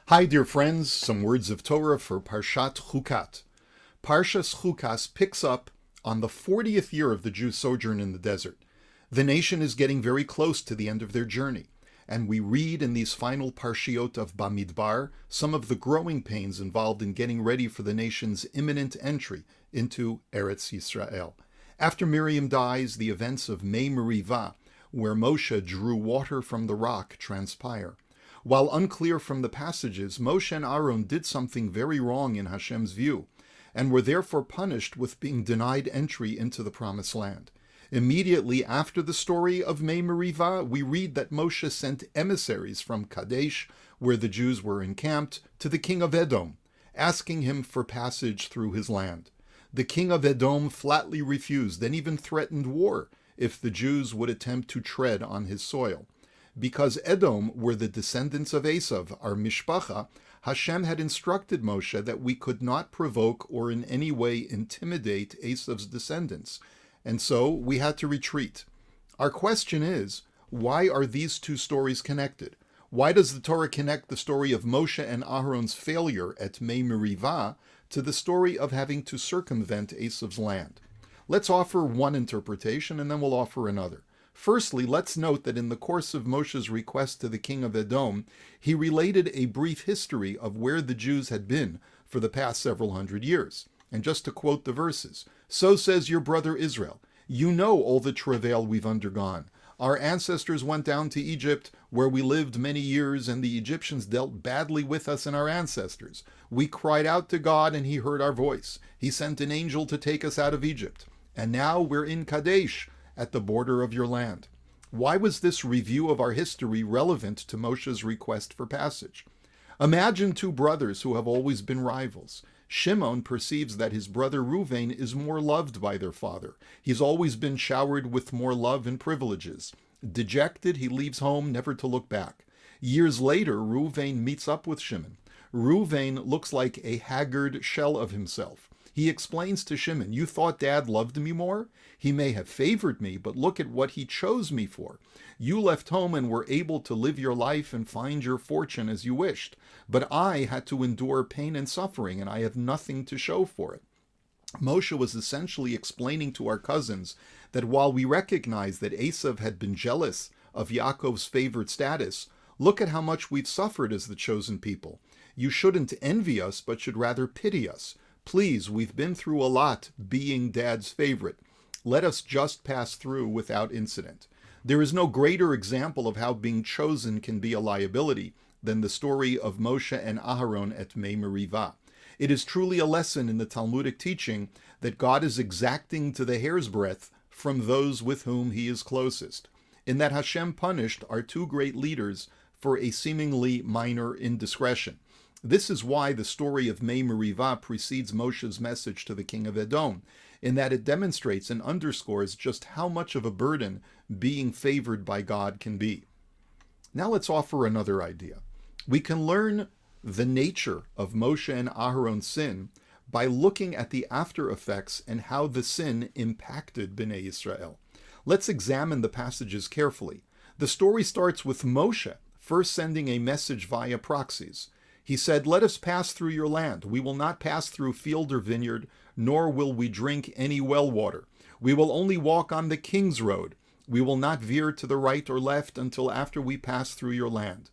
Hi, dear friends. Some words of Torah for Parshat Chukas. Parshas Chukas picks up on the 40th year of the Jews' sojourn in the desert. The nation is getting very close to the end of their journey, and we read in these final parshiot of Bamidbar some of the growing pains involved in getting ready for the nation's imminent entry into Eretz Yisrael. After Miriam dies, the events of Menuchah, where Moshe drew water from the rock, transpire. While unclear from the passages, Moshe and Aaron did something very wrong in Hashem's view, and were therefore punished with being denied entry into the Promised Land. Immediately after the story of Menuchah, we read that Moshe sent emissaries from Kadesh, where the Jews were encamped, to the king of Edom, asking him for passage through his land. The king of Edom flatly refused and even threatened war if the Jews would attempt to tread on his soil. Because Edom were the descendants of Esav, our mishpacha, Hashem had instructed Moshe that we could not provoke or in any way intimidate Esav's descendants, and so we had to retreat. Our question is, why are these two stories connected? Why does the Torah connect the story of Moshe and Aharon's failure at Menuchah to the story of having to circumvent Esav's land? Let's offer one interpretation and then we'll offer another. Firstly, let's note that in the course of Moshe's request to the king of Edom, he related a brief history of where the Jews had been for the past several hundred years. And just to quote the verses, "So says your brother Israel, you know all the travail we've undergone. Our ancestors went down to Egypt, where we lived many years, and the Egyptians dealt badly with us and our ancestors. We cried out to God, and he heard our voice. He sent an angel to take us out of Egypt. And now we're in Kadesh, at the border of your land." Why was this review of our history relevant to Moshe's request for passage? Imagine two brothers who have always been rivals. Shimon perceives that his brother Reuven is more loved by their father. He's always been showered with more love and privileges. Dejected, he leaves home, never to look back. Years later, Reuven meets up with Shimon. Reuven looks like a haggard shell of himself. He explains to Shimon, "You thought Dad loved me more? He may have favored me, but look at what he chose me for. You left home and were able to live your life and find your fortune as you wished. But I had to endure pain and suffering, and I have nothing to show for it." Moshe was essentially explaining to our cousins that while we recognize that Esav had been jealous of Yaakov's favored status, look at how much we've suffered as the chosen people. You shouldn't envy us, but should rather pity us. Please, we've been through a lot being Dad's favorite. Let us just pass through without incident. There is no greater example of how being chosen can be a liability than the story of Moshe and Aharon at Menuchah. It is truly a lesson in the Talmudic teaching that God is exacting to the hair's breadth from those with whom he is closest, in that Hashem punished our two great leaders for a seemingly minor indiscretion. This is why the story of Menuchah precedes Moshe's message to the king of Edom, in that it demonstrates and underscores just how much of a burden being favored by God can be. Now let's offer another idea. We can learn the nature of Moshe and Aharon's sin by looking at the after effects and how the sin impacted Bnei Yisrael. Let's examine the passages carefully. The story starts with Moshe first sending a message via proxies. He said, "Let us pass through your land. We will not pass through field or vineyard, nor will we drink any well water. We will only walk on the king's road. We will not veer to the right or left until after we pass through your land."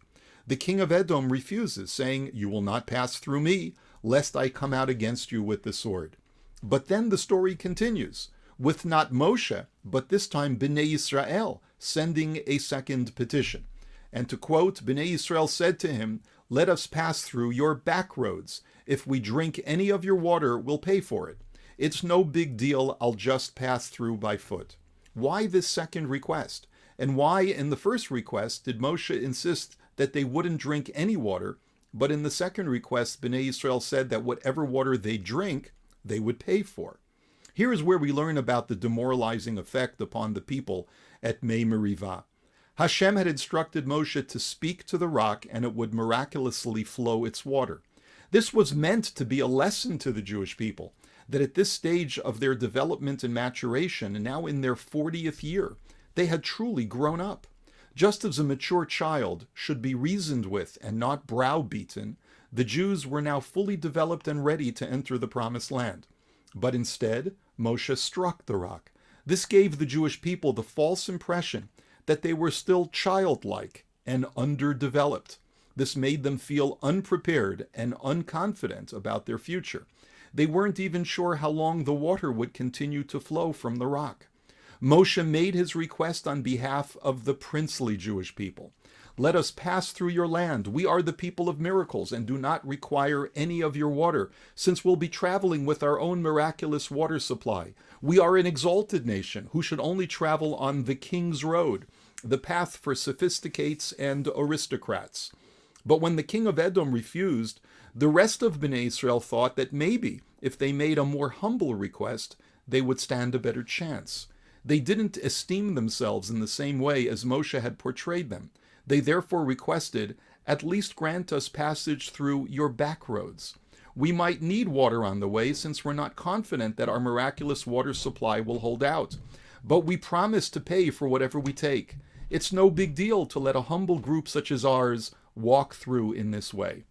The king of Edom refuses, saying, "You will not pass through me, lest I come out against you with the sword." But then the story continues, with not Moshe, but this time Bnei Yisrael, sending a second petition. And to quote, Bnei Yisrael said to him, "Let us pass through your back roads. If we drink any of your water, we'll pay for it. It's no big deal, I'll just pass through by foot." Why this second request? And why in the first request did Moshe insist that they wouldn't drink any water, but in the second request, Bnei Yisrael said that whatever water they drink, they would pay for? Here is where we learn about the demoralizing effect upon the people at Menuchah. Hashem had instructed Moshe to speak to the rock and it would miraculously flow its water. This was meant to be a lesson to the Jewish people, that at this stage of their development and maturation, and now in their 40th year, they had truly grown up. Just as a mature child should be reasoned with and not browbeaten, the Jews were now fully developed and ready to enter the promised land. But instead, Moshe struck the rock. This gave the Jewish people the false impression that they were still childlike and underdeveloped. This made them feel unprepared and unconfident about their future. They weren't even sure how long the water would continue to flow from the rock. Moshe made his request on behalf of the princely Jewish people. Let us pass through your land. We are the people of miracles and do not require any of your water, since we'll be traveling with our own miraculous water supply. We are an exalted nation who should only travel on the king's road, the path for sophisticates and aristocrats. But when the king of Edom refused, the rest of Bnei Israel thought that maybe, if they made a more humble request, they would stand a better chance. They didn't esteem themselves in the same way as Moshe had portrayed them. They therefore requested, "At least grant us passage through your back roads. We might need water on the way, since we're not confident that our miraculous water supply will hold out. But we promise to pay for whatever we take. It's no big deal to let a humble group such as ours walk through in this way."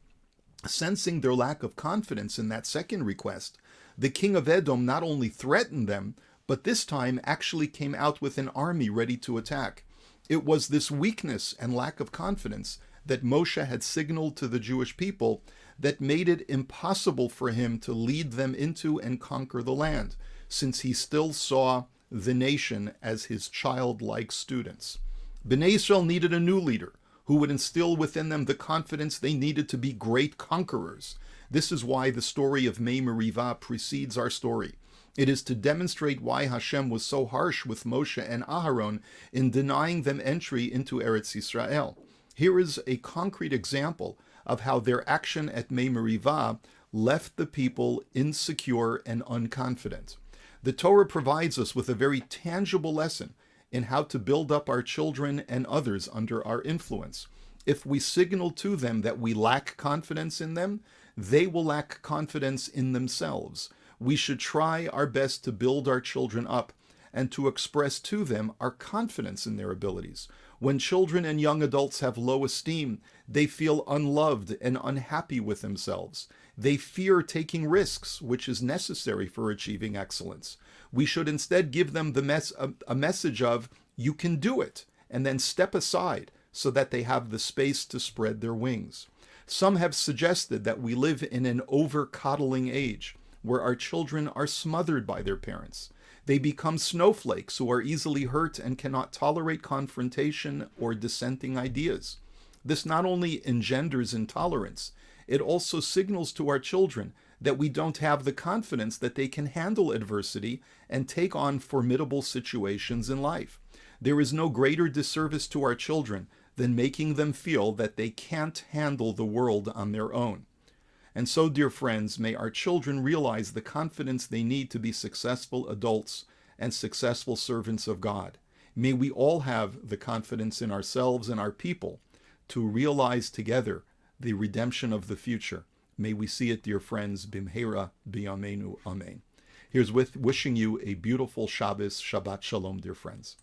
Sensing their lack of confidence in that second request, the king of Edom not only threatened them, but this time actually came out with an army ready to attack. It was this weakness and lack of confidence that Moshe had signaled to the Jewish people that made it impossible for him to lead them into and conquer the land, since he still saw the nation as his childlike students. Bnei Yisrael needed a new leader who would instill within them the confidence they needed to be great conquerors. This is why the story of Mei Merivah precedes our story. It is to demonstrate why Hashem was so harsh with Moshe and Aharon in denying them entry into Eretz Yisrael. Here is a concrete example of how their action at Mei Merivah left the people insecure and unconfident. The Torah provides us with a very tangible lesson in how to build up our children and others under our influence. If we signal to them that we lack confidence in them, they will lack confidence in themselves. We should try our best to build our children up and to express to them our confidence in their abilities. When children and young adults have low esteem, they feel unloved and unhappy with themselves. They fear taking risks, which is necessary for achieving excellence. We should instead give them a message of, "You can do it," and then step aside so that they have the space to spread their wings. Some have suggested that we live in an over-coddling age, where our children are smothered by their parents. They become snowflakes who are easily hurt and cannot tolerate confrontation or dissenting ideas. This not only engenders intolerance, it also signals to our children that we don't have the confidence that they can handle adversity and take on formidable situations in life. There is no greater disservice to our children than making them feel that they can't handle the world on their own. And so, dear friends, may our children realize the confidence they need to be successful adults and successful servants of God. May we all have the confidence in ourselves and our people to realize together the redemption of the future. May we see it, dear friends, bimheira b'yameinu, amen. Here's wishing you a beautiful Shabbos, Shabbat Shalom, dear friends.